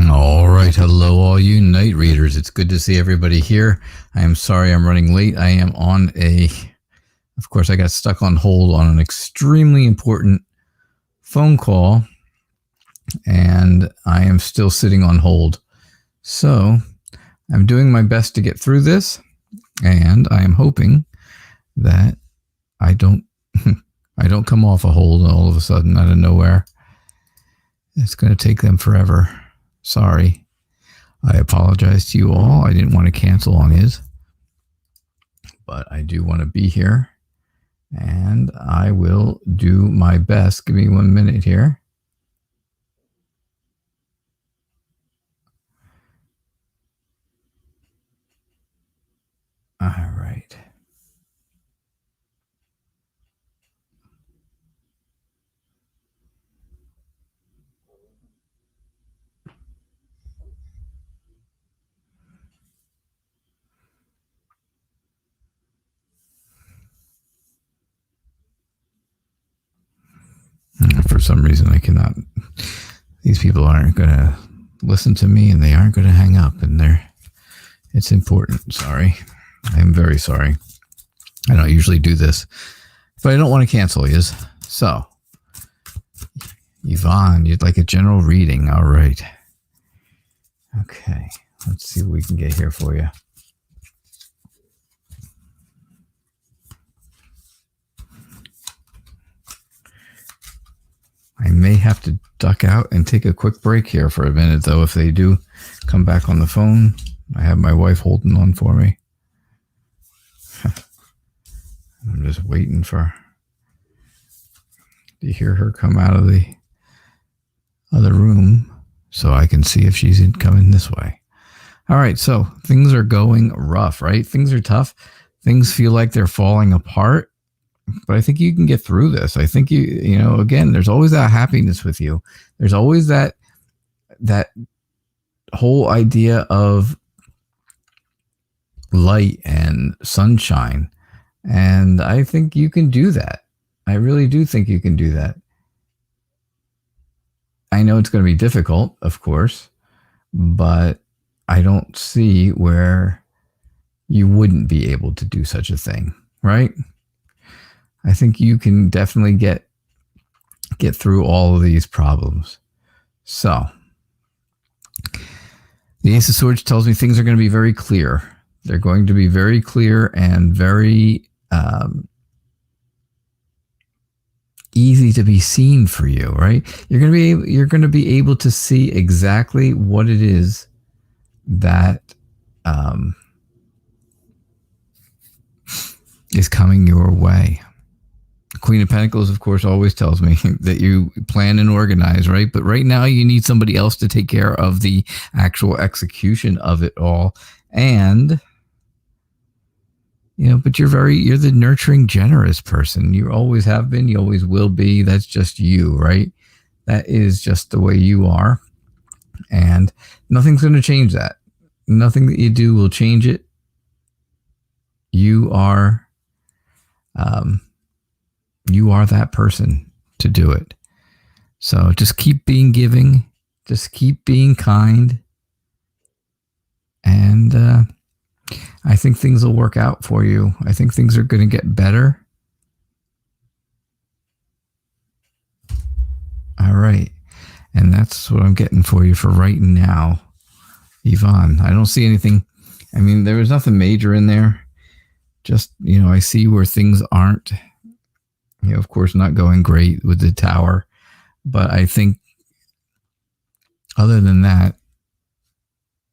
All right. Hello, all you night readers. It's good to see everybody here. I am sorry I'm running late. I am on of course, I got stuck on hold on an extremely important phone call, and I am still sitting on hold. So I'm doing my best to get through this, and I am hoping that I don't come off a hold all of a sudden out of nowhere. It's going to take them forever. Sorry. I apologize to you all. I didn't want to cancel on his, but I do want to be here, and I will do my best. Give me 1 minute here. All right. For some reason, I cannot. These people aren't going to listen to me, and they aren't going to hang up. And it's important. Sorry. I am very sorry. I don't usually do this, but I don't want to cancel you. So, Yvonne, you'd like a general reading. All right. Okay. Let's see what we can get here for you. I may have to duck out and take a quick break here for a minute, though, if they do come back on the phone. I have my wife holding on for me. I'm just waiting to hear her come out of the other room so I can see if she's coming this way. All right, so things are going rough, right? Things are tough. Things feel like they're falling apart. But I think you can get through this. I think you know, again, there's always that happiness with you. There's always that whole idea of light and sunshine. And I think you can do that. I really do think you can do that. I know it's going to be difficult, of course, but I don't see where you wouldn't be able to do such a thing, right? I think you can definitely get through all of these problems. So, the Ace of Swords tells me things are going to be very clear. They're going to be very clear and very easy to be seen for you, right? You're going to be able to see exactly what it is that is coming your way. Queen of Pentacles, of course, always tells me that you plan and organize, right? But right now you need somebody else to take care of the actual execution of it all. And, you know, but you're the nurturing, generous person. You always have been. You always will be. That's just you, right? That is just the way you are. And nothing's going to change that. Nothing that you do will change it. You are that person to do it. So just keep being giving, just keep being kind, and I think things will work out for you. I think things are going to get better. All right. And that's what I'm getting for you for right now, Yvonne. I don't see anything. I mean, there was nothing major in there. Just, you know, I see where things aren't, you know, of course, not going great with the tower. But I think other than that,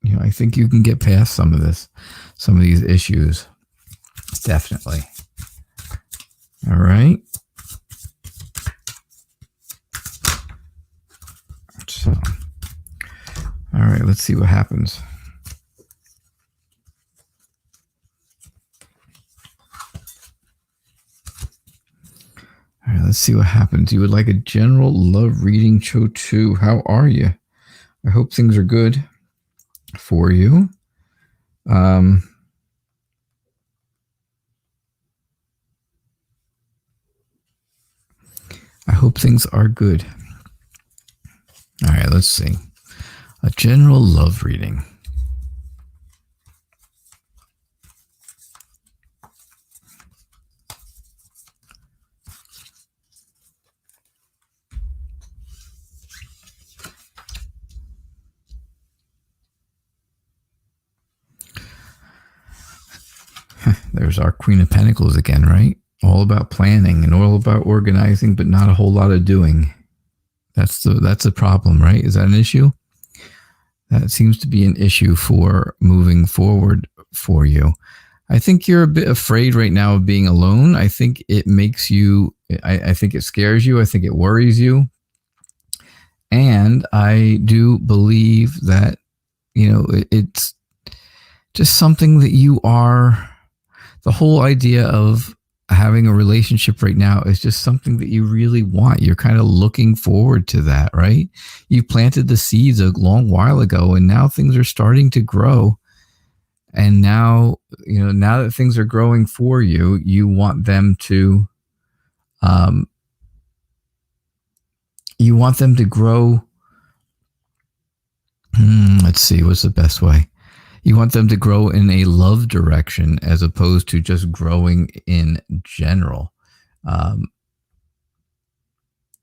you know, I think you can get past some of these issues. Definitely. All right. So, all right, let's see what happens. All right, let's see what happens. You would like a general love reading, Cho 2. How are you? I hope things are good for you. I hope things are good. All right, let's see. A general love reading. There's our Queen of Pentacles again, right? All about planning and all about organizing, but not a whole lot of doing. That's a problem, right? Is that an issue? That seems to be an issue for moving forward for you. I think you're a bit afraid right now of being alone. I think it makes you, I think it scares you. I think it worries you. And I do believe that, it's just something that you are, the whole idea of having a relationship right now is just something that you really want. You're kind of looking forward to that, right? You planted the seeds a long while ago, and now things are starting to grow. And now, now that things are growing for you, you want them to, grow. Let's see, what's the best way? You want them to grow in a love direction as opposed to just growing in general. And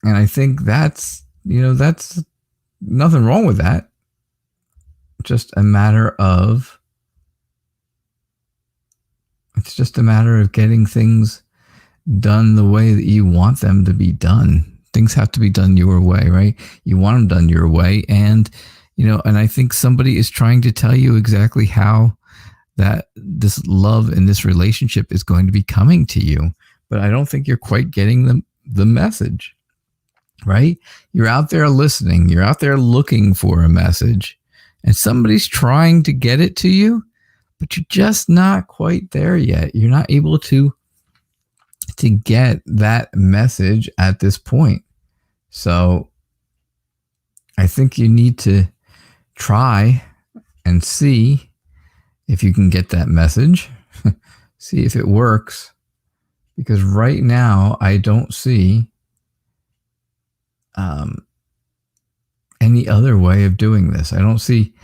I think that's nothing wrong with that. Just a matter of, it's just a matter of getting things done the way that you want them to be done. Things have to be done your way, right? You want them done your way. And, and I think somebody is trying to tell you exactly how that this love and this relationship is going to be coming to you. But I don't think you're quite getting the message, right? You're out there listening. You're out there looking for a message, and somebody's trying to get it to you, but you're just not quite there yet. You're not able to get that message at this point. So I think you need to try and see if you can get that message, see if it works, because right now I don't see any other way of doing this. I don't see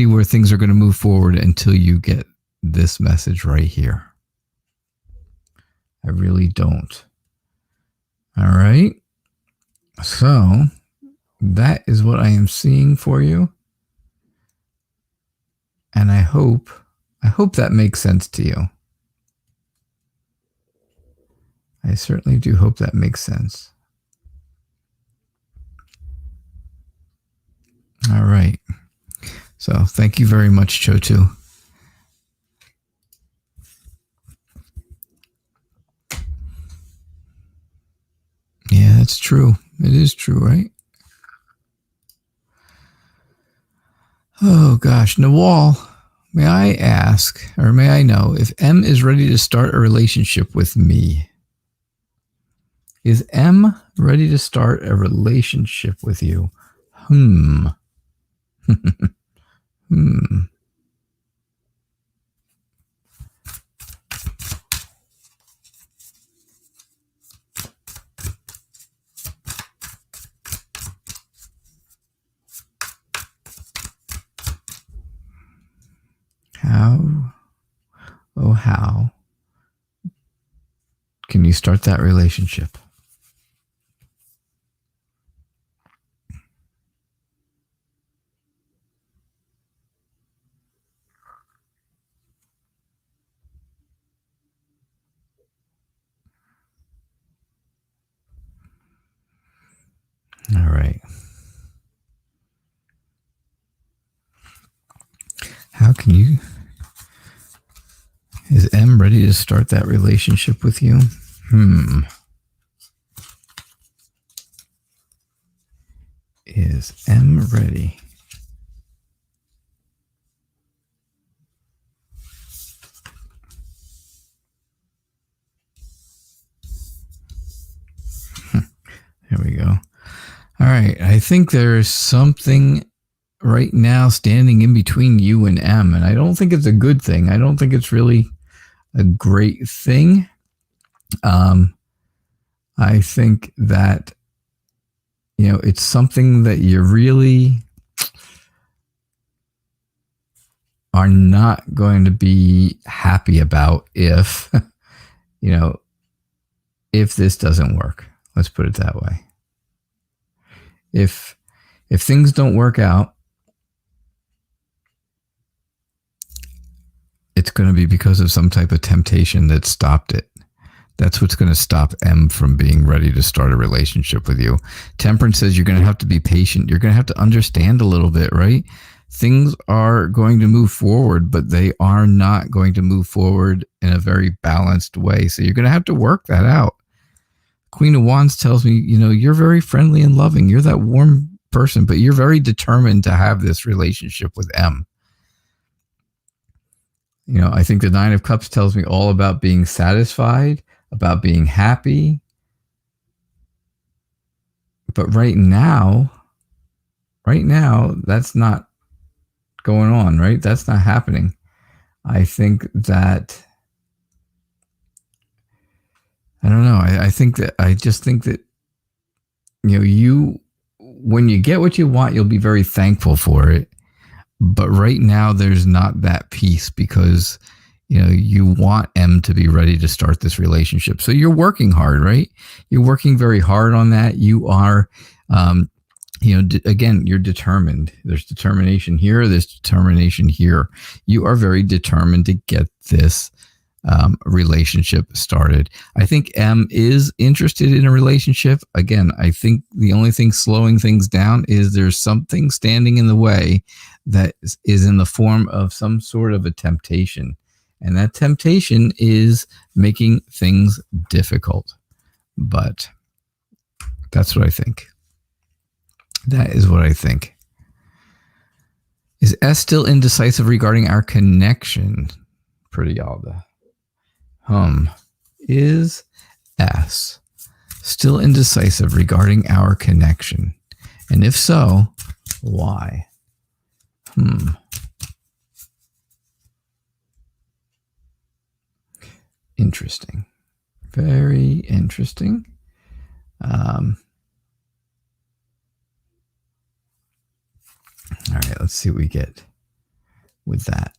where things are going to move forward until you get this message right here. I really don't. All right. So that is what I am seeing for you. And I hope that makes sense to you. I certainly do hope that makes sense. All right. So thank you very much, Chotu. Yeah, that's true. It is true, right? Oh, gosh. Nawal, may I ask, or may I know, if M is ready to start a relationship with me? Is M ready to start a relationship with you? How can you start that relationship? All right. How can you... Is M ready to start that relationship with you? Is M ready? There we go. All right. I think there's something right now standing in between you and M, and I don't think it's a good thing. I don't think it's really a great thing. I think that, it's something that you really, are not going to be happy about if, if this doesn't work. Let's put it that way. If things don't work out, it's going to be because of some type of temptation that stopped it. That's what's going to stop M from being ready to start a relationship with you. Temperance says you're going to have to be patient. You're going to have to understand a little bit, right? Things are going to move forward, but they are not going to move forward in a very balanced way. So you're going to have to work that out. Queen of Wands tells me, you're very friendly and loving. You're that warm person, but you're very determined to have this relationship with M. I think the Nine of Cups tells me all about being satisfied, about being happy. But right now, that's not going on, right? That's not happening. I think that, I don't know. I just think that, when you get what you want, you'll be very thankful for it. But right now, there's not that peace because, you want M to be ready to start this relationship. So you're working hard, right? You're working very hard on that. You are, again, you're determined. There's determination here. There's determination here. You are very determined to get this relationship started. I think M is interested in a relationship. Again, I think the only thing slowing things down is there's something standing in the way that is in the form of some sort of a temptation. And that temptation is making things difficult. But that's what I think. That is what I think. Is S still indecisive regarding our connection? Pretty Alda. Is S still indecisive regarding our connection? And if so, why? Interesting. Very interesting. All right, let's see what we get with that.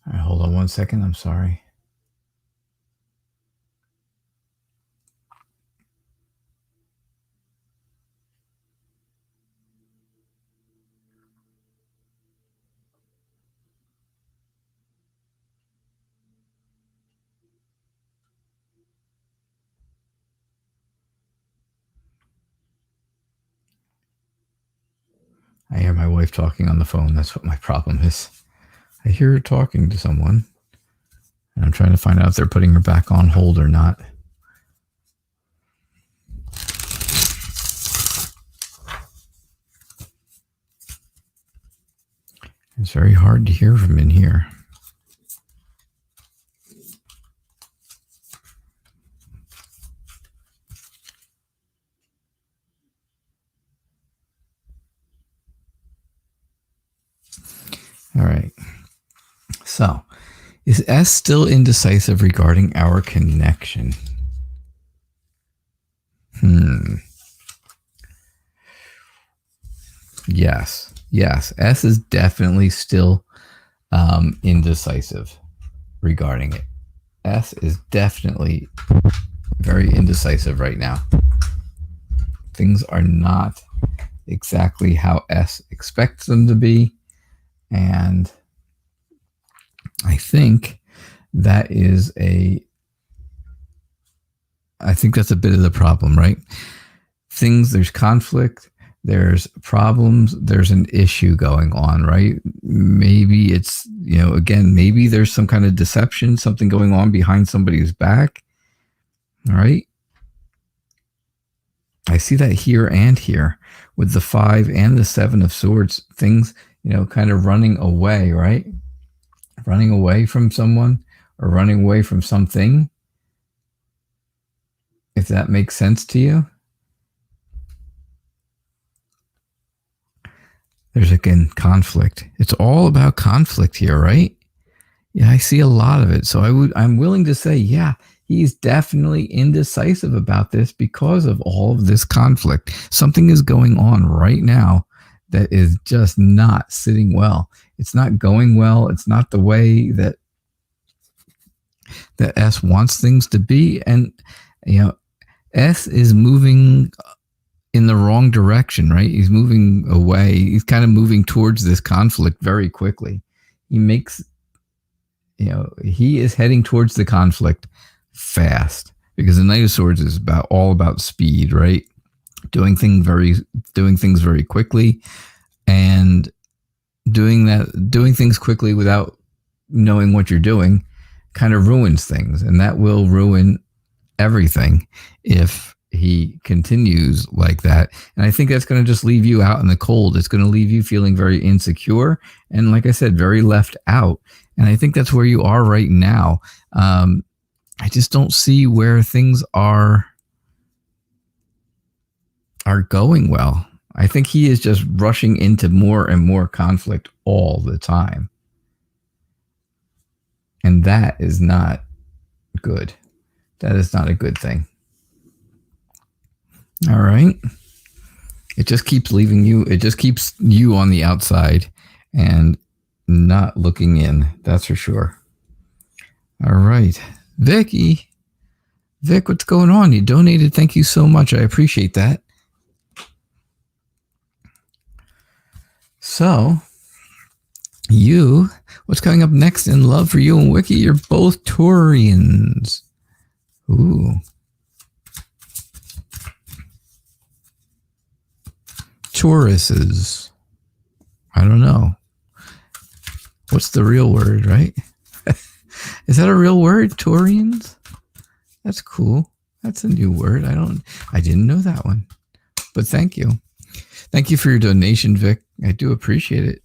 All right, hold on one second. I'm sorry. I hear my wife talking on the phone. That's what my problem is. I hear her talking to someone, and I'm trying to find out if they're putting her back on hold or not. It's very hard to hear from in here. All right. So, is S still indecisive regarding our connection? Yes. S is definitely still indecisive regarding it. S is definitely very indecisive right now. Things are not exactly how S expects them to be. And I think that is that's a bit of the problem, right? There's conflict, there's problems, there's an issue going on, right? Maybe it's, again, maybe there's some kind of deception, something going on behind somebody's back, all right? I see that here and here with the 5 and the 7 of Swords, things, kind of running away, right? Running away from someone or running away from something, if that makes sense to you. There's, again, conflict. It's all about conflict here, right? Yeah, I see a lot of it. So I'm willing to say, yeah, he's definitely indecisive about this because of all of this conflict. Something is going on right now that is just not sitting well. It's not going well. It's not the way that S wants things to be. And, S is moving in the wrong direction, right? He's moving away. He's kind of moving towards this conflict very quickly. He is heading towards the conflict fast because the Knight of Swords is all about speed, right? Doing things very quickly, and doing things quickly without knowing what you're doing kind of ruins things, and that will ruin everything if he continues like that. And I think that's going to just leave you out in the cold. It's going to leave you feeling very insecure and, like I said, very left out. And I think that's where you are right now. I just don't see where things are going well. I think he is just rushing into more and more conflict all the time. And that is not good. That is not a good thing. All right. It just keeps leaving you. It just keeps you on the outside and not looking in. That's for sure. All right. Vic, what's going on? You donated. Thank you so much. I appreciate that. So, what's coming up next in love for you and Wiki? You're both Taurians. Ooh. Tauruses. I don't know. What's the real word, right? Is that a real word? Taurians? That's cool. That's a new word. I didn't know that one. But thank you. Thank you for your donation, Vic. I do appreciate it.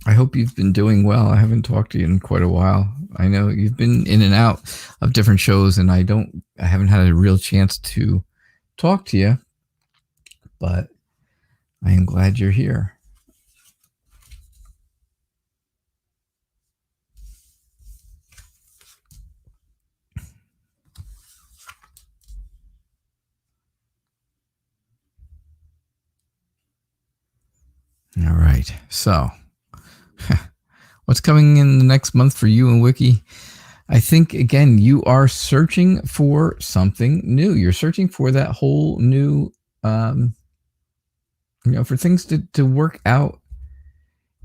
I hope you've been doing well. I haven't talked to you in quite a while. I know you've been in and out of different shows, and I haven't had a real chance to talk to you, but I am glad you're here. All right. So, what's coming in the next month for you and Wiki? I think, again, you are searching for something new. You're searching for that whole new, for things to work out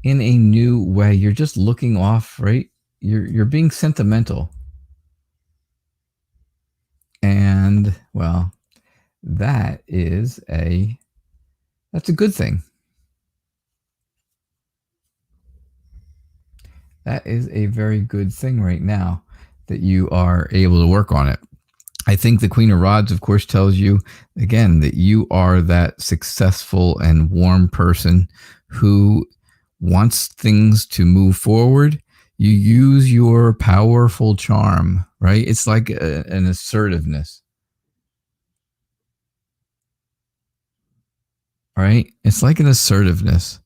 in a new way. You're just looking off, right? You're being sentimental. And, well, that's a good thing. That is a very good thing right now that you are able to work on it. I think the Queen of Rods, of course, tells you, again, that you are that successful and warm person who wants things to move forward. You use your powerful charm, right? It's like an assertiveness, right? It's like an assertiveness.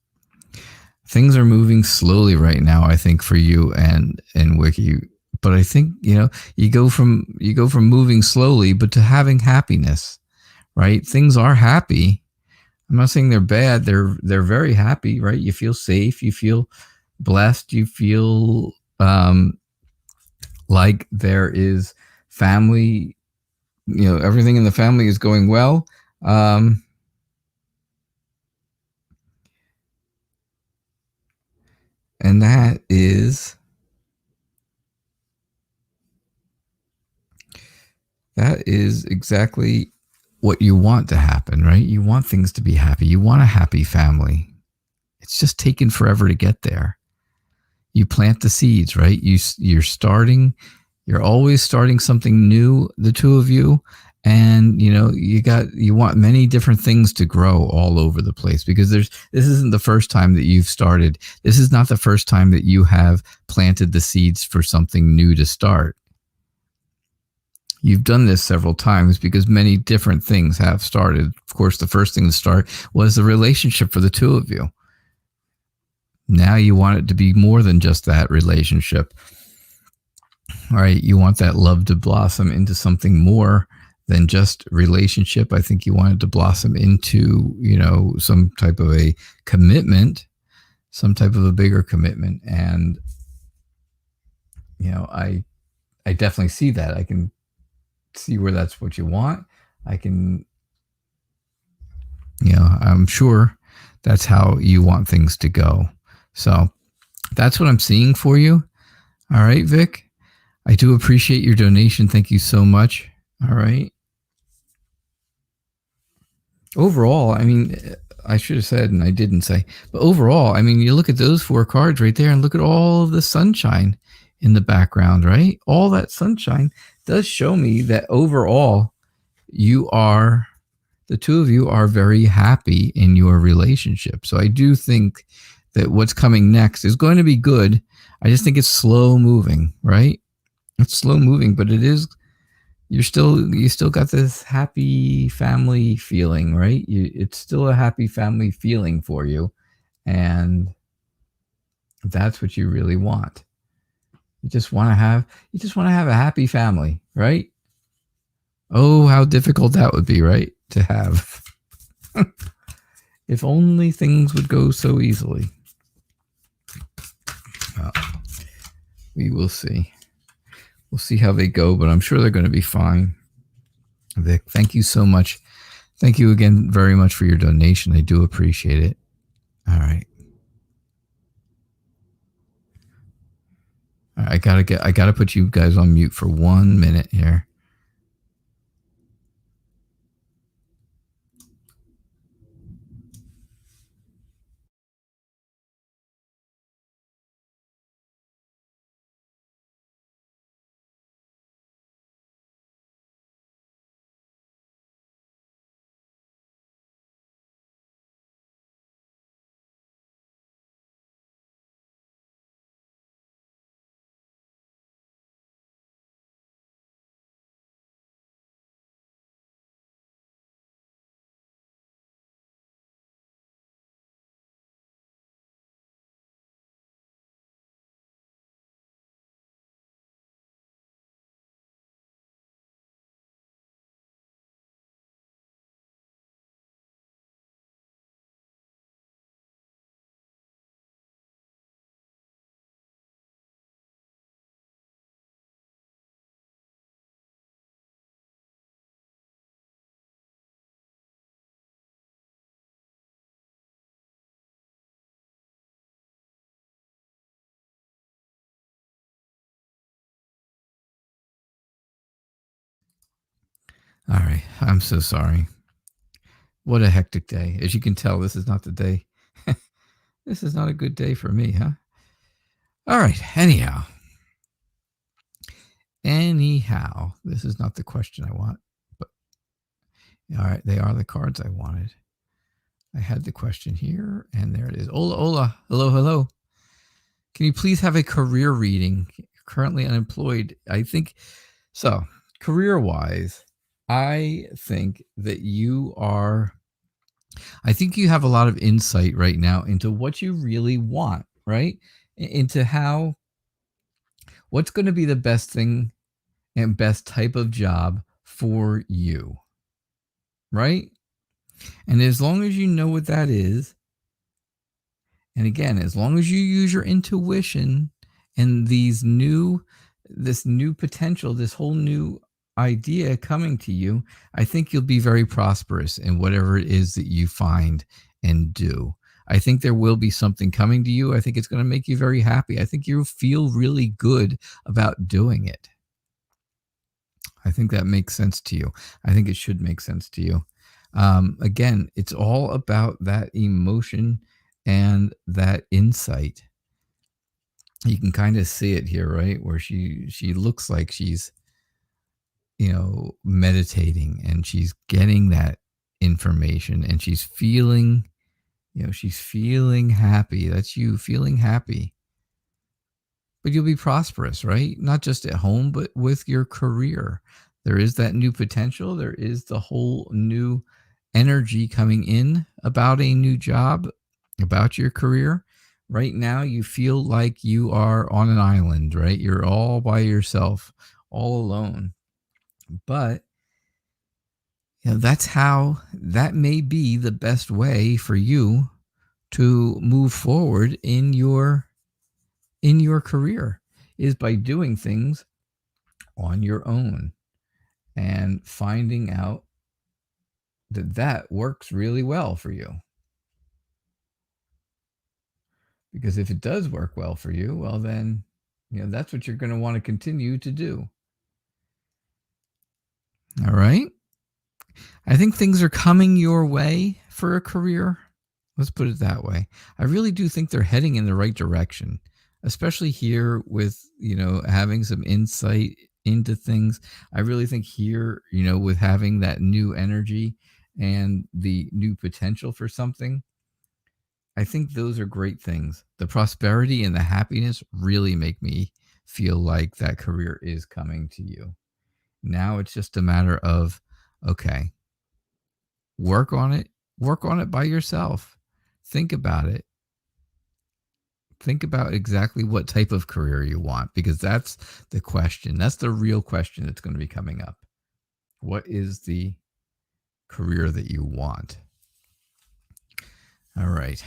Things are moving slowly right now, I think, for you and Wiki. But I think, you go from moving slowly, but to having happiness, right? Things are happy. I'm not saying they're bad. They're very happy, right? You feel safe. You feel blessed. You feel like there is family. Everything in the family is going well. And that is exactly what you want to happen, right? You want things to be happy. You want a happy family. It's just taken forever to get there. You plant the seeds, right? You're always starting something new, the two of you. And you want many different things to grow all over the place, because this isn't the first time that you've started. This is not the first time that you have planted the seeds for something new to start. You've done this several times because many different things have started. Of course, the first thing to start was the relationship for the two of you. Now you want it to be more than just that relationship. All right, you want that love to blossom into something more than just relationship. I think you want it to blossom into, some type of a commitment, some type of a bigger commitment. And, I definitely see that. I can see where that's what you want. I can, I'm sure that's how you want things to go. So that's what I'm seeing for you. All right, Vic. I do appreciate your donation. Thank you so much. All right. Overall, I mean, I should have said, and I didn't say, but overall, I mean, you look at those 4 cards right there and look at all of the sunshine in the background, right? All that sunshine does show me that overall, the two of you are very happy in your relationship. So I do think that what's coming next is going to be good. I just think it's slow moving, right? It's slow moving, but it is. You still got this happy family feeling, right? It's still a happy family feeling for you, and that's what you really want. You just want to have a happy family, right? Oh, how difficult that would be, right? To have. If only things would go so easily. Well, we will see. We'll see how they go, but I'm sure they're going to be fine. Vic, thank you so much. Thank you again very much for your donation. I do appreciate it. All right. I gotta put you guys on mute for 1 minute here. All right. I'm so sorry. What a hectic day. As you can tell, this is not the day. This is not a good day for me, huh? All right. Anyhow, this is not the question I want, but all right. They are the cards I wanted. I had the question here, and there it is. Ola. Hello. Can you please have a career reading? Currently unemployed. I think so. Career-wise, I think that I think you have a lot of insight right now into what you really want, right? Into what's going to be the best thing and best type of job for you, right? And as long as you know what that is, and again, as long as you use your intuition and this new potential, this whole new idea coming to you, I think you'll be very prosperous in whatever it is that you find and do. I think there will be something coming to you. I think it's going to make you very happy. I think you'll feel really good about doing it. I think that makes sense to you. I think it should make sense to you. Again, it's all about that emotion and that insight. You can kind of see it here, right? Where she looks like she's, meditating, and she's getting that information, and she's feeling, she's feeling happy. That's you feeling happy. But you'll be prosperous, right? Not just at home, but with your career. There is that new potential. There is the whole new energy coming in about a new job, about your career. Right now, you feel like you are on an island, right? You're all by yourself, all alone. But that may be the best way for you to move forward in your career, is by doing things on your own and finding out that works really well for you. Because if it does work well for you, well then, that's what you're going to want to continue to do. All right. I think things are coming your way for a career. Let's put it that way. I really do think they're heading in the right direction, especially here with, having some insight into things. I really think here, with having that new energy and the new potential for something, I think those are great things. The prosperity and the happiness really make me feel like that career is coming to you. Now it's just a matter of, okay, work on it by yourself. Think about it. Think about exactly what type of career you want, because that's the question. That's the real question that's going to be coming up. What is the career that you want? All right.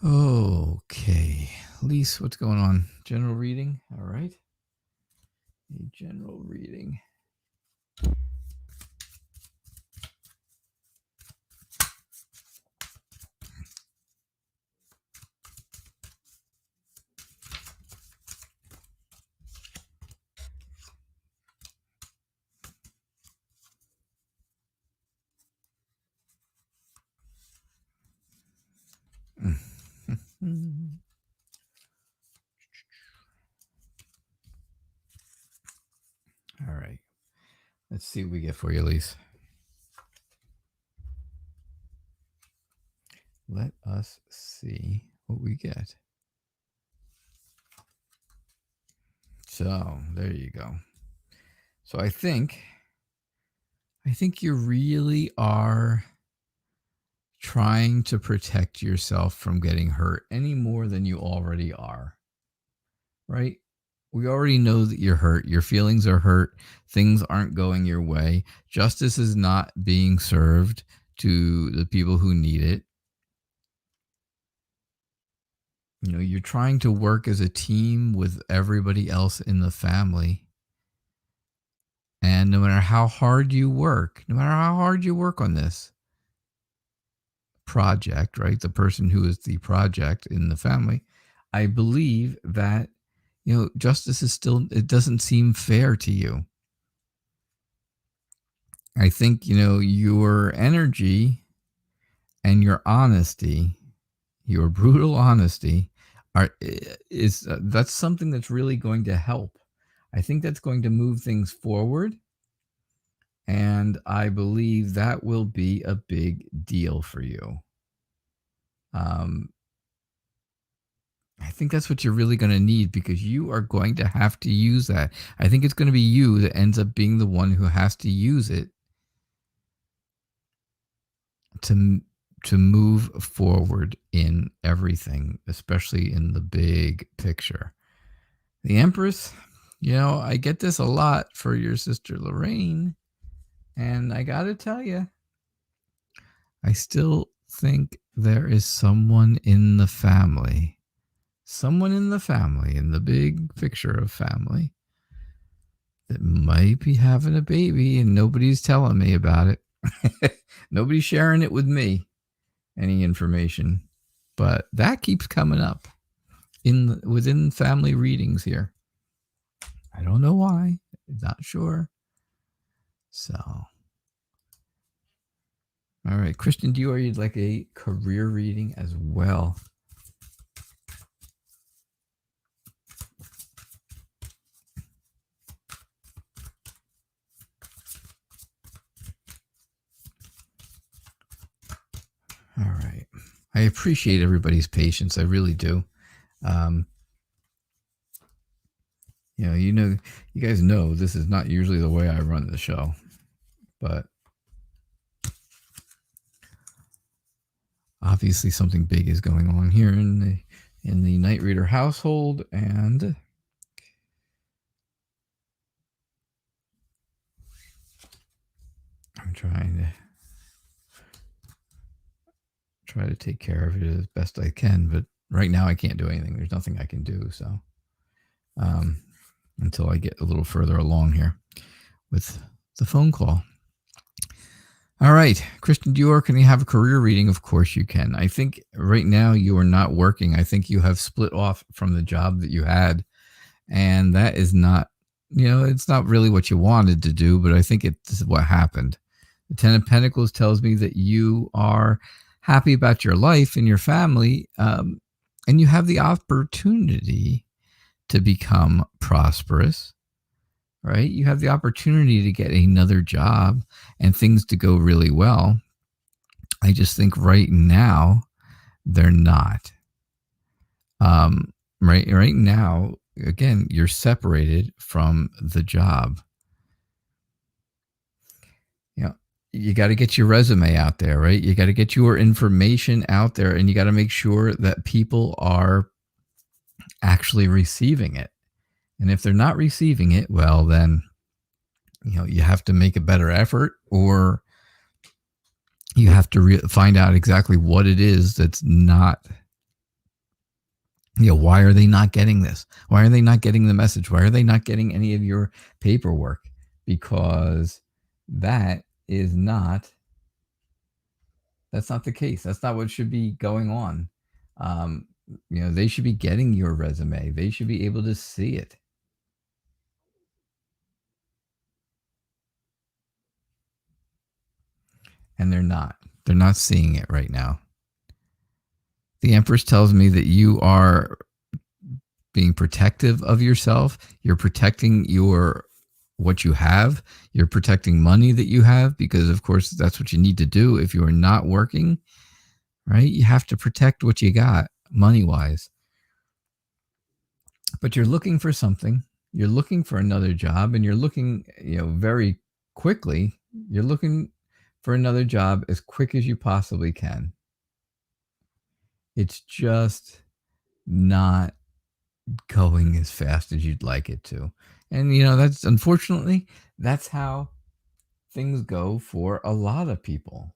Okay. Lise, what's going on? General reading? All right. A general reading. All right. Let's see what we get for you, Lise. Let us see what we get. So there you go. So I think you really are trying to protect yourself from getting hurt any more than you already are. Right? We already know that you're hurt. Your feelings are hurt. Things aren't going your way. Justice is not being served to the people who need it. You're trying to work as a team with everybody else in the family. And no matter how hard you work on this project, right? The person who is the project in the family, I believe that, justice is still, it doesn't seem fair to you. I think, your energy and your honesty, your brutal honesty, that's something that's really going to help. I think that's going to move things forward. And I believe that will be a big deal for you. I think that's what you're really going to need, because you are going to have to use that. I think it's going to be you that ends up being the one who has to use it to move forward in everything, especially in the big picture. The Empress, I get this a lot for your sister Lorraine, and I got to tell you, I still think there is someone in the family, in the big picture of family, that might be having a baby, and nobody's telling me about it. Nobody's sharing it with me, any information, but that keeps coming up. within family readings here. I don't know why. Not sure. So, all right, Christian Dior, you'd like a career reading as well. All right. I appreciate everybody's patience. I really do. You guys know this is not usually the way I run the show, but obviously something big is going on here in the Knight Reader household, and I'm trying to take care of it as best I can, but right now I can't do anything. There's nothing I can do, so until I get a little further along here with the phone call. All right, Christian Dior, can you have a career reading? Of course you can. I think right now you are not working. I think you have split off from the job that you had, and that is not, it's not really what you wanted to do, but I think it's what happened. The Ten of Pentacles tells me that you are happy about your life and your family, and you have the opportunity to become prosperous, right? You have the opportunity to get another job and things to go really well. I just think right now they're not. Right now, again, you're separated from the job. You got to get your resume out there, right? You got to get your information out there, and you got to make sure that people are actually receiving it. And if they're not receiving it, well, then, you have to make a better effort, or you have to find out exactly what it is that's not, why are they not getting this? Why are they not getting the message? Why are they not getting any of your paperwork? Because that's not the case. That's not what should be going on. They should be getting your resume. They should be able to see it. And they're not. They're not seeing it right now. The Empress tells me that you are being protective of yourself. You're protecting what you have. You're protecting money that you have, because of course that's what you need to do if you are not working, right? You have to protect what you got money-wise. But you're looking for something. You're looking for another job, and you're looking, very quickly. You're looking for another job as quick as you possibly can. It's just not going as fast as you'd like it to. And, that's unfortunately, that's how things go for a lot of people.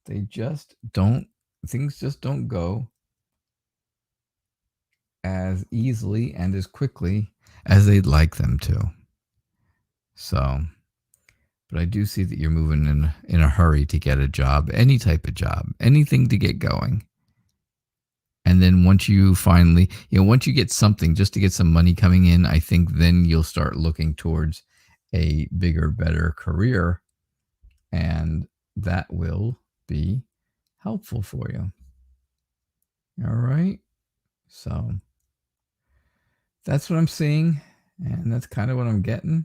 Things just don't go as easily and as quickly as they'd like them to. So, but I do see that you're moving in a hurry to get a job, any type of job, anything to get going. And then once you finally, once you get something just to get some money coming in, I think then you'll start looking towards a bigger, better career. And that will be helpful for you. All right. So that's what I'm seeing. And that's kind of what I'm getting.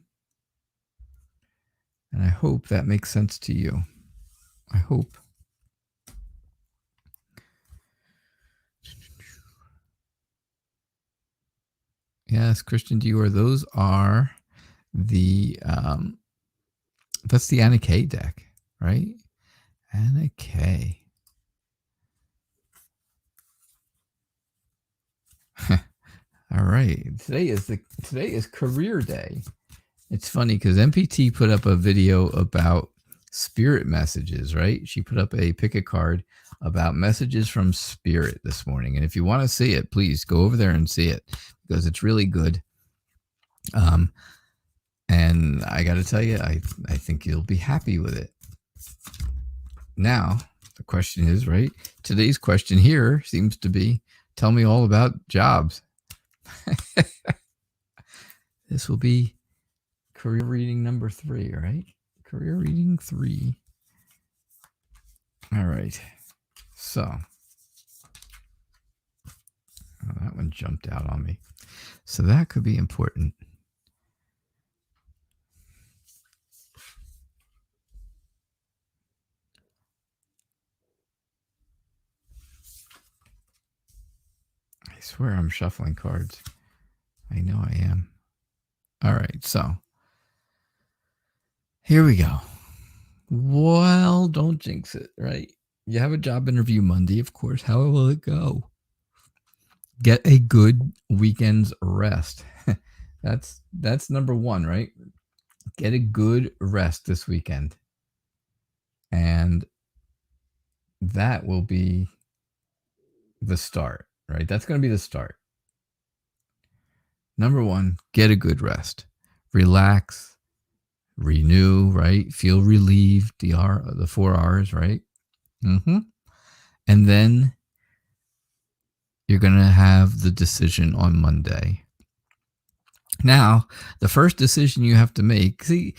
And I hope that makes sense to you. I hope. Yes, Christian Dior, those are that's the Anna K deck, right? Anna K. All right. Today is career day. It's funny because MPT put up a video about spirit messages, right? She put up a pick a card about messages from spirit this morning. And if you want to see it, please go over there and see it, because it's really good. And I got to tell you, I think you'll be happy with it. Now, the question is, right? Today's question here seems to be, Tell me all about jobs. This will be career reading number 3, right? Career reading 3. All right. So, that one jumped out on me. So that could be important. I swear I'm shuffling cards. I know I am. All right, so here we go. Well, don't jinx it, right? You have a job interview Monday, of course. How will it go? Get a good weekend's rest. That's number 1, right? Get a good rest this weekend. And that will be the start, right? That's going to be the start. Number 1, get a good rest. Relax, renew, right? Feel relieved, the 4 R's, right? And then you're going to have the decision on Monday. Now, the first decision you have to make, you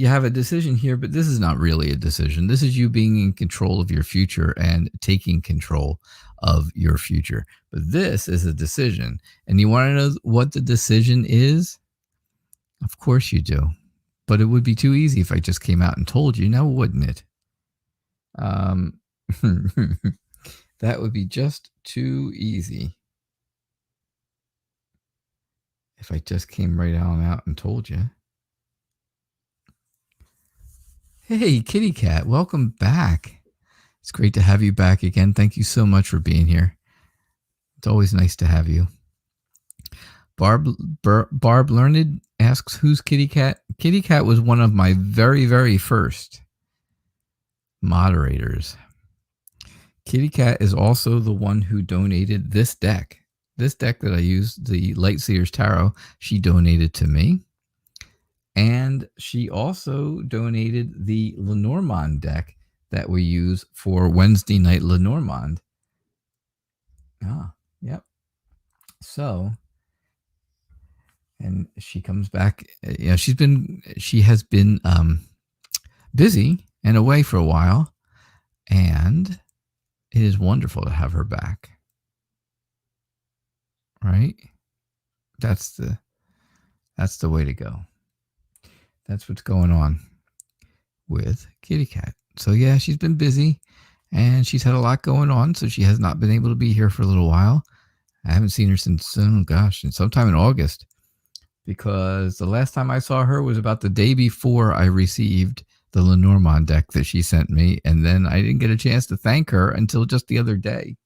have a decision here, but this is not really a decision. This is you being in control of your future and taking control of your future. But this is a decision. And you want to know what the decision is? Of course you do. But it would be too easy if I just came out and told you, now wouldn't it? That would be just too easy. If I just came right on out and told you. Hey, Kitty Cat, welcome back. It's great to have you back again. Thank you so much for being here. It's always nice to have you. Barb Learned asks, who's Kitty Cat? Kitty Cat was one of my very, very first moderators. Kitty Cat is also the one who donated this deck. This deck that I use, the Lightseer's Tarot, she donated to me. And she also donated the Lenormand deck that we use for Wednesday night Lenormand. Yep. So, and she comes back. She has been busy and away for a while, and it is wonderful to have her back. Right? That's the way to go. That's what's going on with Kitty Cat. So yeah, she's been busy and she's had a lot going on, so she has not been able to be here for a little while. I haven't seen her since, sometime in August, because the last time I saw her was about the day before I received the Lenormand deck that she sent me, and then I didn't get a chance to thank her until just the other day.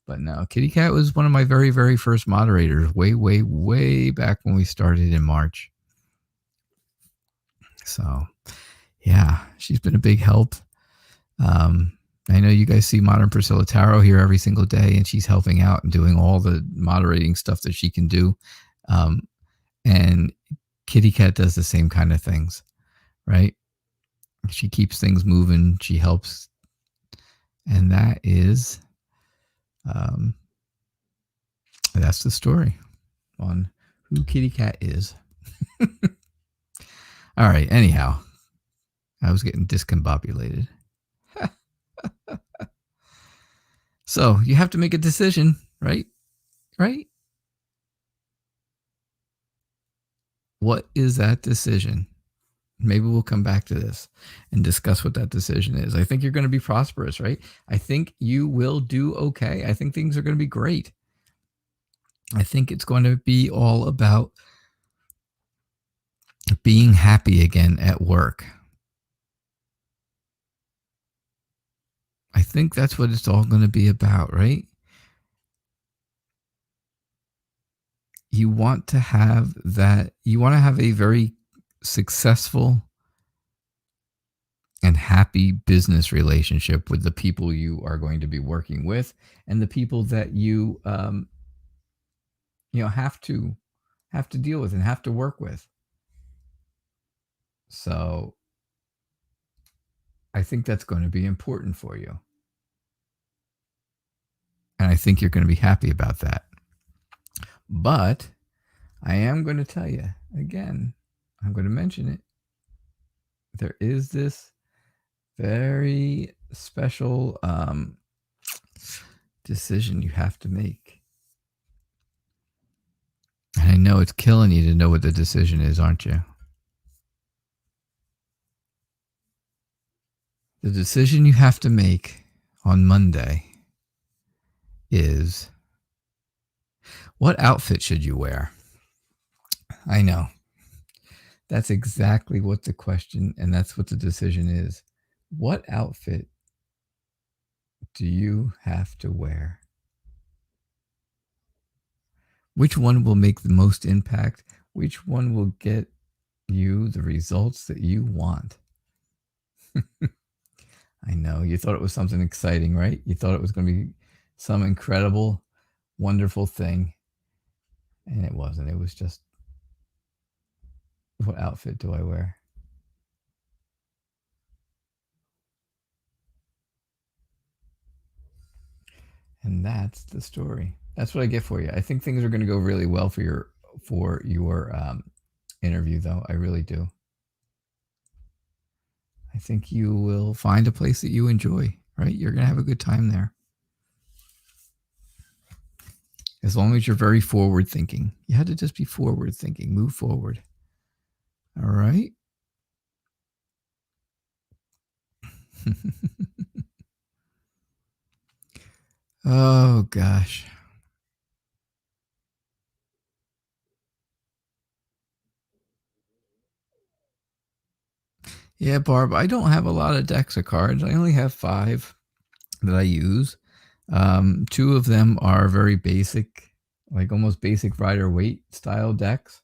But no, Kitty Cat was one of my very, very first moderators way, way, way back when we started in March. So, yeah, she's been a big help. I know you guys see Modern Priscilla Tarot here every single day, and she's helping out and doing all the moderating stuff that she can do. And Kitty Cat does the same kind of things, right? She keeps things moving. She helps. And that is, that's the story on who Kitty Cat is. All right. Anyhow, I was getting discombobulated. So you have to make a decision, right? Right? What is that decision? Maybe we'll come back to this and discuss what that decision is. I think you're going to be prosperous, right? I think you will do okay. I think things are going to be great. I think it's going to be all about being happy again at work. I think that's what it's all going to be about, right? You want to have that. You want to have a very successful and happy business relationship with the people you are going to be working with, and the people that you have to deal with and have to work with. So I think that's going to be important for you. And I think you're going to be happy about that. But I am going to tell you again, I'm going to mention it. There is this very special decision you have to make. And I know it's killing you to know what the decision is, aren't you? The decision you have to make on Monday is, what outfit should you wear? I know. That's exactly what the question, and that's what the decision is. What outfit do you have to wear? Which one will make the most impact? Which one will get you the results that you want? I know. You thought it was something exciting, right? You thought it was going to be some incredible, wonderful thing. And it wasn't. It was just, what outfit do I wear? And that's the story. That's what I get for you. I think things are going to go really well for your interview, though. I really do. I think you will find a place that you enjoy, right? You're going to have a good time there. As long as you're very forward thinking. You had to just be forward thinking. Move forward. All right. Oh, gosh. Yeah, Barb, I don't have a lot of decks of cards. I only have 5 that I use. 2 of them are very basic, like almost basic Rider-Waite style decks.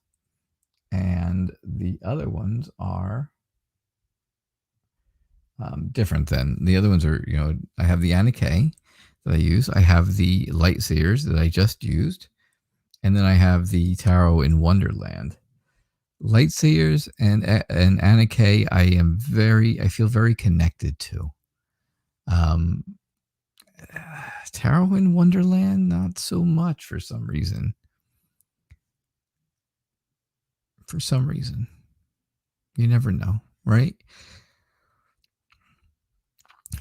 And the other ones are different than the other ones. Are, I have the Anna K that I use. I have the Light Seers that I just used. And then I have the Tarot in Wonderland. Light Seers and Anna K, I feel very connected to. Tarot in Wonderland, not so much for some reason. You never know, right?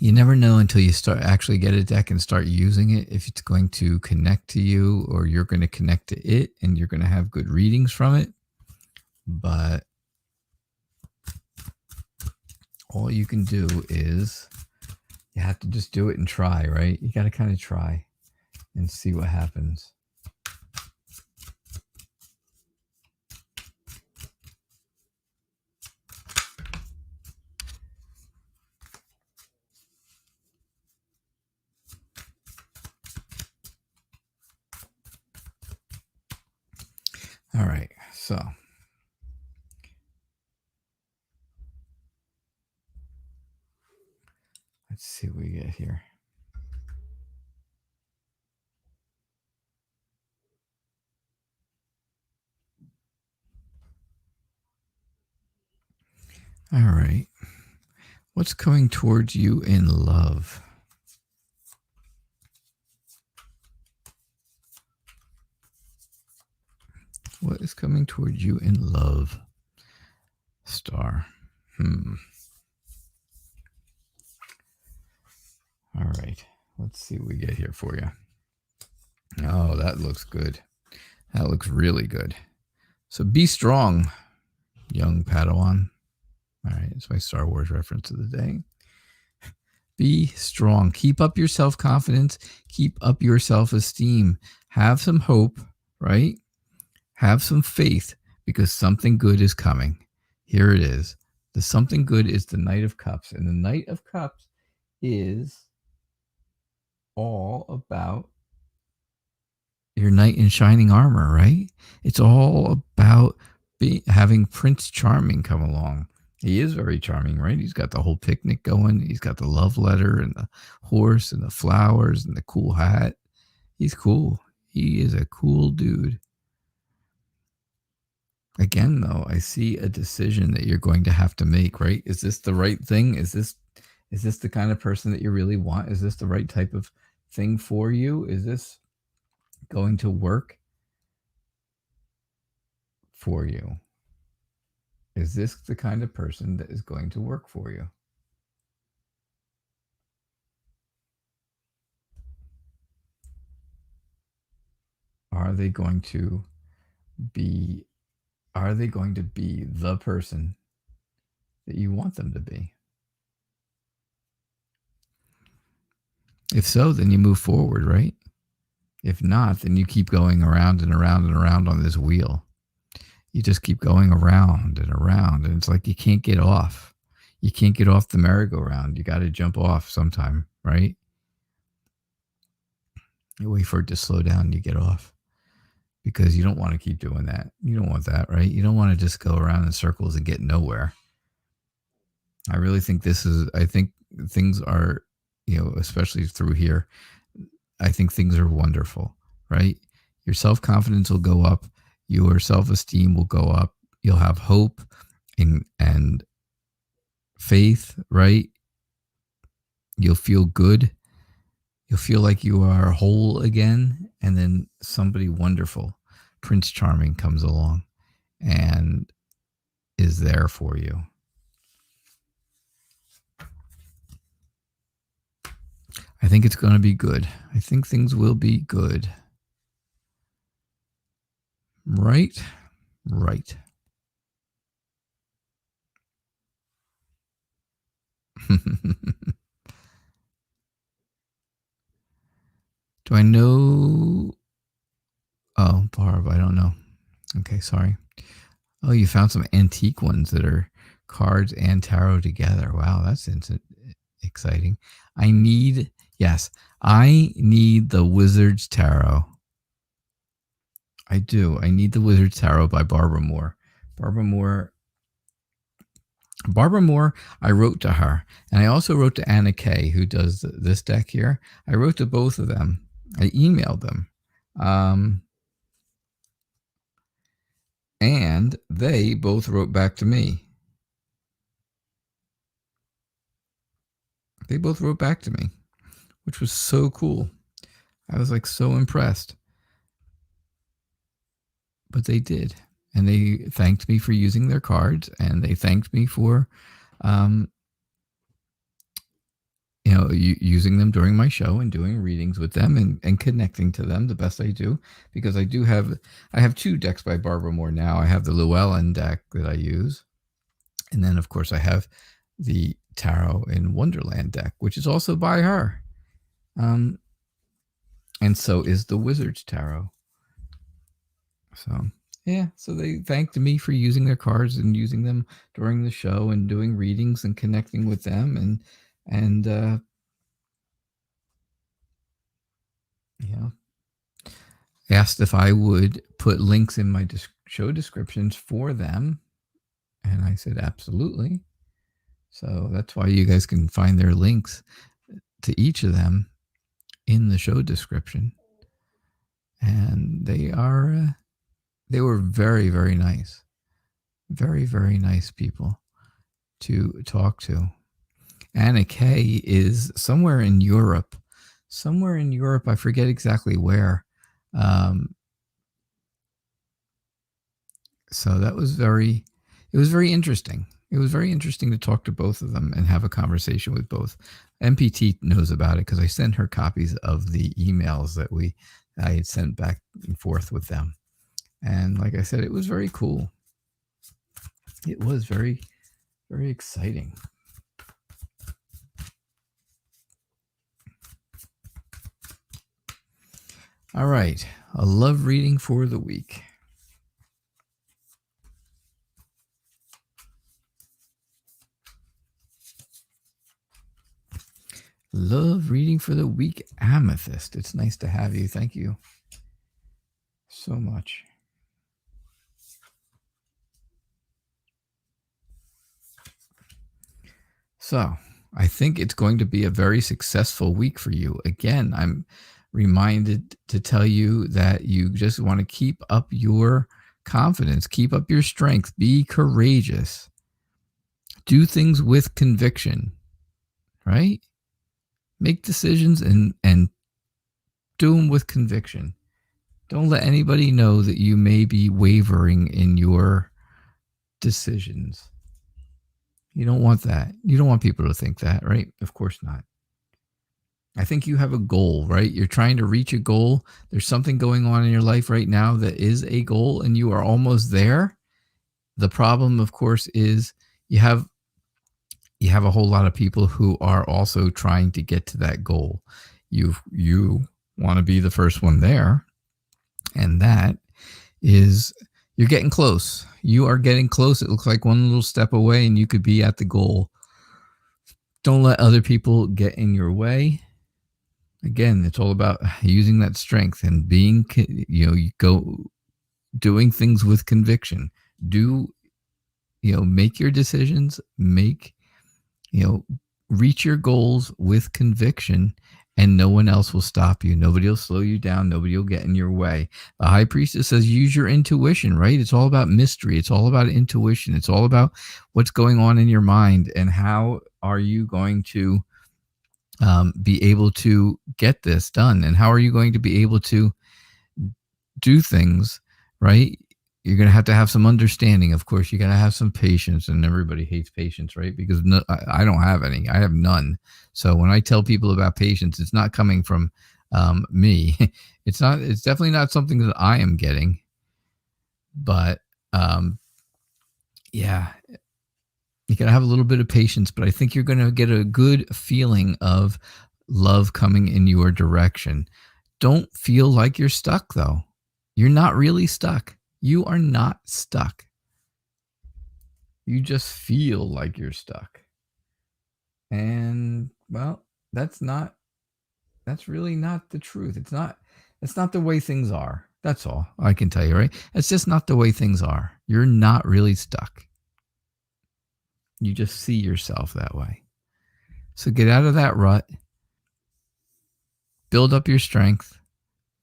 You never know until you actually get a deck and start using it, if it's going to connect to you or you're going to connect to it and you're going to have good readings from it. But all you can do is, you have to just do it and try, right? You got to kind of try and see what happens. All right, so let's see what we get here. All right. What's coming towards you in love? What is coming towards you in love? Star. All right. Let's see what we get here for you. Oh, that looks good. That looks really good. So be strong, young Padawan. All right. It's my Star Wars reference of the day. Be strong. Keep up your self-confidence. Keep up your self-esteem. Have some hope, right? Have some faith, because something good is coming. Here it is. The something good is the Knight of Cups. And the Knight of Cups is all about your knight in shining armor, right? It's all about having Prince Charming come along. He is very charming, right? He's got the whole picnic going. He's got the love letter and the horse and the flowers and the cool hat. He's cool. He is a cool dude. Again, though, I see a decision that you're going to have to make, right? Is this the right thing? Is this the kind of person that you really want? Is this the right type of thing for you? Is this going to work for you? Is this the kind of person that is going to work for you? Are they going to be the person that you want them to be? If so, then you move forward, right? If not, then you keep going around and around and around on this wheel. You just keep going around and around, and it's like you can't get off. You can't get off the merry-go-round. You got to jump off sometime, right? You wait for it to slow down and you get off, because you don't want to keep doing that. You don't want that, right? You don't want to just go around in circles and get nowhere. I really think I think things are, especially through here, I think things are wonderful, right? Your self-confidence will go up. Your self-esteem will go up. You'll have hope and faith, right? You'll feel good. You'll feel like you are whole again. And then somebody wonderful, Prince Charming, comes along and is there for you. I think it's going to be good. I think things will be good. Right? Right. Do I know? Oh, Barb, I don't know. Okay, sorry. Oh, you found some antique ones that are cards and tarot together. Wow, that's exciting. I need the Wizard's Tarot. I do. I need the Wizard's Tarot by Barbara Moore. Barbara Moore, I wrote to her. And I also wrote to Anna Kay, who does this deck here. I wrote to both of them. I emailed them. And they both wrote back to me. They both wrote back to me, which was so cool. I was like so impressed. But they did. And they thanked me for using their cards, and they thanked me for using them during my show and doing readings with them and connecting to them the best I do, because I have two decks by Barbara Moore now. I have the Llewellyn deck that I use, and then of course I have the Tarot in Wonderland deck, which is also by her, and so is the Wizard's Tarot. So they thanked me for using their cards and using them during the show and doing readings and connecting with them, and asked if I would put links in my show descriptions for them. And I said, absolutely. So that's why you guys can find their links to each of them in the show description. And they were very, very nice. Very, very nice people to talk to. Anna Kay is somewhere in Europe. I forget exactly where. So it was very interesting. It was very interesting to talk to both of them and have a conversation with both. MPT knows about it because I sent her copies of the emails that I had sent back and forth with them. And like I said, it was very cool. It was very, very exciting. All right. A love reading for the week. Love reading for the week, Amethyst. It's nice to have you. Thank you so much. So I think it's going to be a very successful week for you. Again, I'm reminded to tell you that you just want to keep up your confidence, keep up your strength, be courageous, do things with conviction, right? Make decisions and do them with conviction. Don't let anybody know that you may be wavering in your decisions. You don't want that. You don't want people to think that, right? Of course not. I think you have a goal, right? You're trying to reach a goal. There's something going on in your life right now that is a goal, and you are almost there. The problem, of course, is you have a whole lot of people who are also trying to get to that goal. You want to be the first one there, and that is, you're getting close. You are getting close. It looks like one little step away and you could be at the goal. Don't let other people get in your way. Again, it's all about using that strength and being, you go doing things with conviction. Make your decisions, reach your goals with conviction, and no one else will stop you. Nobody will slow you down. Nobody will get in your way. The High Priestess says, use your intuition, right? It's all about mystery. It's all about intuition. It's all about what's going on in your mind and how are you going to be able to get this done, and how are you going to be able to do things, right? You're going to have some understanding. Of course, you got to have some patience, and everybody hates patience, right? Because I don't have any. I have none. So when I tell people about patience, it's not coming from me. It's definitely not something that I am getting. But yeah, you got to have a little bit of patience, but I think you're going to get a good feeling of love coming in your direction. Don't feel like you're stuck, though. You're not really stuck. You are not stuck. You just feel like you're stuck. And, well, that's really not the truth. It's not the way things are. That's all I can tell you, right? It's just not the way things are. You're not really stuck. You just see yourself that way. So get out of that rut. Build up your strength.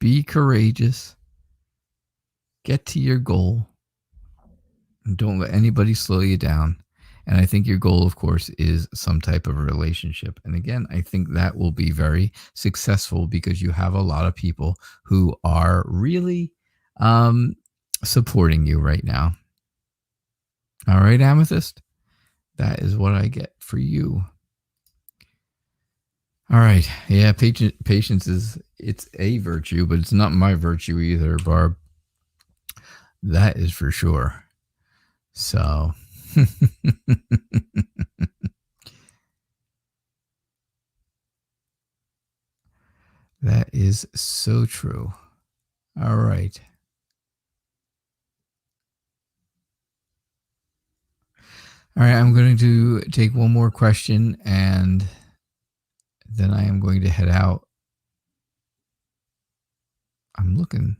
Be courageous. Get to your goal. And don't let anybody slow you down. And I think your goal, of course, is some type of relationship. And again, I think that will be very successful because you have a lot of people who are really supporting you right now. All right, Amethyst? That is what I get for you. All right. Yeah, patience it's a virtue, but it's not my virtue either, Barb. That is for sure. So that is so true. All right. All right, I'm going to take one more question and then I am going to head out. I'm looking.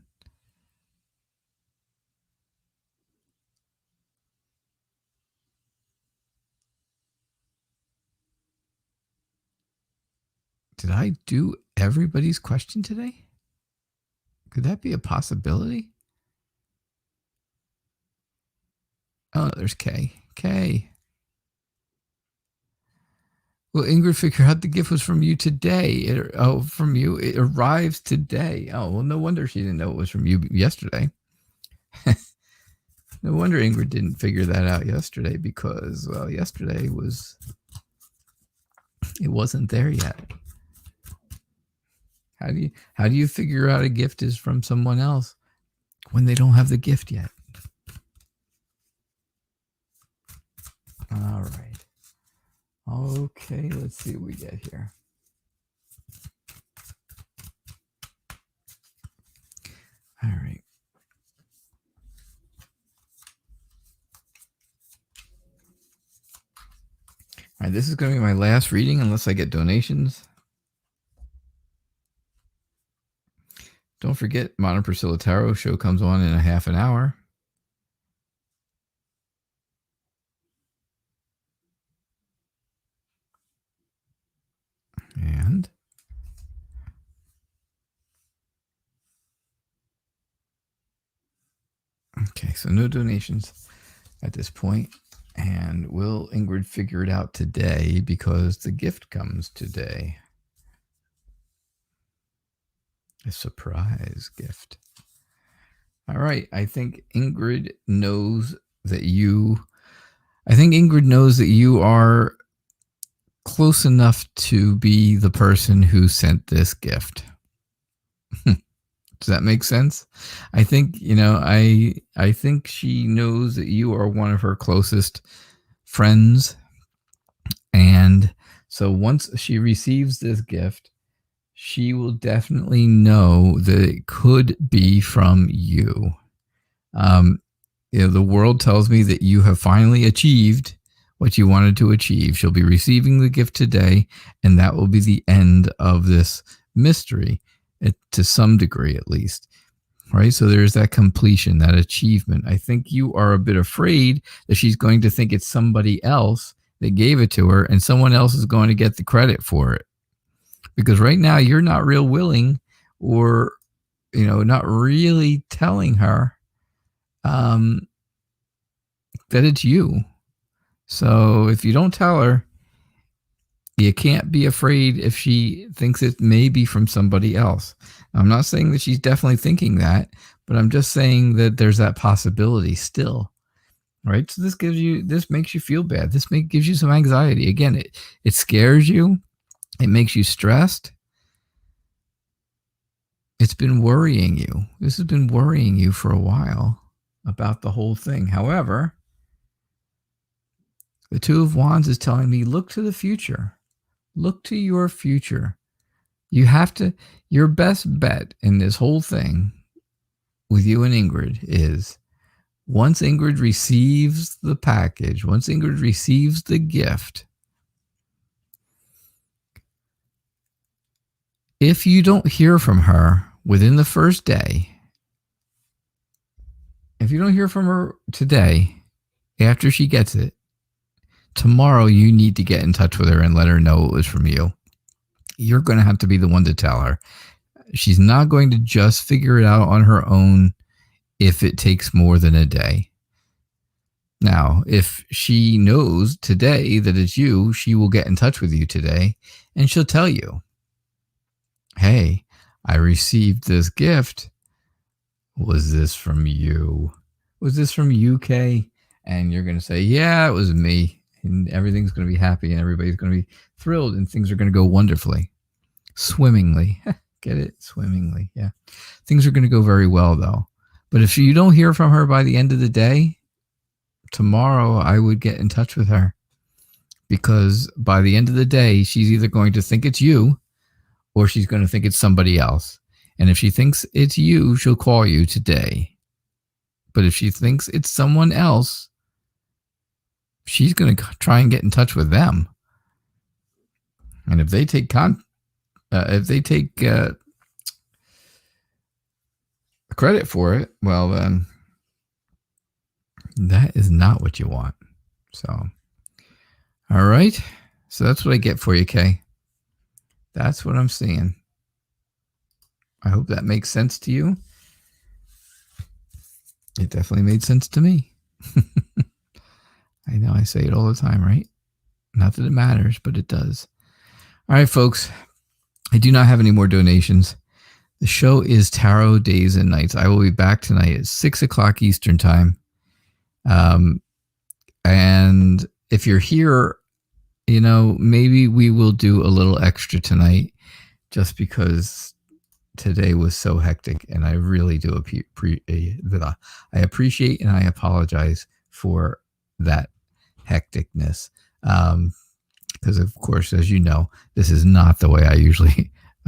Did I do everybody's question today? Could that be a possibility? Oh, there's Kay. Kay. Well, Ingrid figured out the gift was from you today. From you. It arrives today. Oh, well, no wonder she didn't know it was from you yesterday. No wonder Ingrid didn't figure that out yesterday because, well, yesterday it wasn't there yet. How do you figure out a gift is from someone else when they don't have the gift yet? All right. Okay, let's see what we get here. All right. All right, this is going to be my last reading unless I get donations. Don't forget, Modern Priscilla Tarot show comes on in a half an hour. And okay, so no donations at this point. And will Ingrid figure it out today because the gift comes today? A surprise gift. All right. I think Ingrid knows that you are close enough to be the person who sent this gift. Does that make sense? I think, I think she knows that you are one of her closest friends. And so once she receives this gift, she will definitely know that it could be from you. The world tells me that you have finally achieved what you wanted to achieve. She'll be receiving the gift today, and that will be the end of this mystery, to some degree at least. Right? So there's that completion, that achievement. I think you are a bit afraid that she's going to think it's somebody else that gave it to her, and someone else is going to get the credit for it. Because right now you're not real willing, or, not really telling her that it's you. So if you don't tell her, you can't be afraid if she thinks it may be from somebody else. I'm not saying that she's definitely thinking that, but I'm just saying that there's that possibility still. Right? So this makes you feel bad. This gives you some anxiety. Again, it scares you. It makes you stressed. It's been worrying you. This has been worrying you for a while about the whole thing. However, the Two of Wands is telling me, look to the future. Look to your future. Your best bet in this whole thing with you and Ingrid is, once Ingrid receives the package, once Ingrid receives the gift, if you don't hear from her within the first day, if you don't hear from her today, after she gets it, tomorrow you need to get in touch with her and let her know it was from you. You're going to have to be the one to tell her. She's not going to just figure it out on her own if it takes more than a day. Now, if she knows today that it's you, she will get in touch with you today and she'll tell you, hey, I received this gift. Was this from you? Was this from UK? And you're going to say, yeah, it was me. And everything's going to be happy and everybody's going to be thrilled and things are going to go wonderfully. Swimmingly. Get it? Swimmingly. Yeah. Things are going to go very well, though. But if you don't hear from her by the end of the day, tomorrow I would get in touch with her. Because by the end of the day, she's either going to think it's you or she's going to think it's somebody else. And if she thinks it's you, she'll call you today. But if she thinks it's someone else, she's going to try and get in touch with them. And if they take credit for it, well, then that is not what you want. So, all right. So that's what I get for you, Kay. That's what I'm seeing. I hope that makes sense to you. It definitely made sense to me. I know I say it all the time, right? Not that it matters, but it does. All right, folks. I do not have any more donations. The show is Tarot Days and Nights. I will be back tonight at 6 o'clock Eastern time. And if you're here, maybe we will do a little extra tonight just because today was so hectic, and I really do I appreciate and I apologize for that hecticness. Because of course, as you know, this is not the way I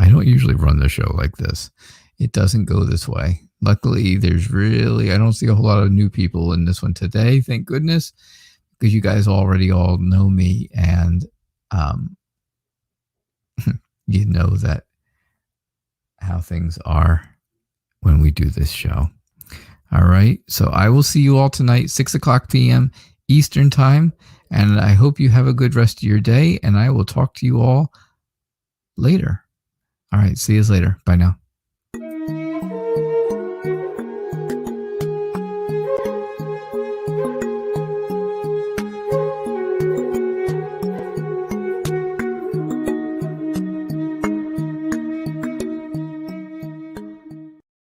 don't usually run the show like this. It doesn't go this way. Luckily, I don't see a whole lot of new people in this one today. Thank goodness, because you guys already all know me, and you know that how things are when we do this show. All right. So I will see you all tonight, 6 o'clock p.m. Eastern time. And I hope you have a good rest of your day. And I will talk to you all later. All right. See you later. Bye now.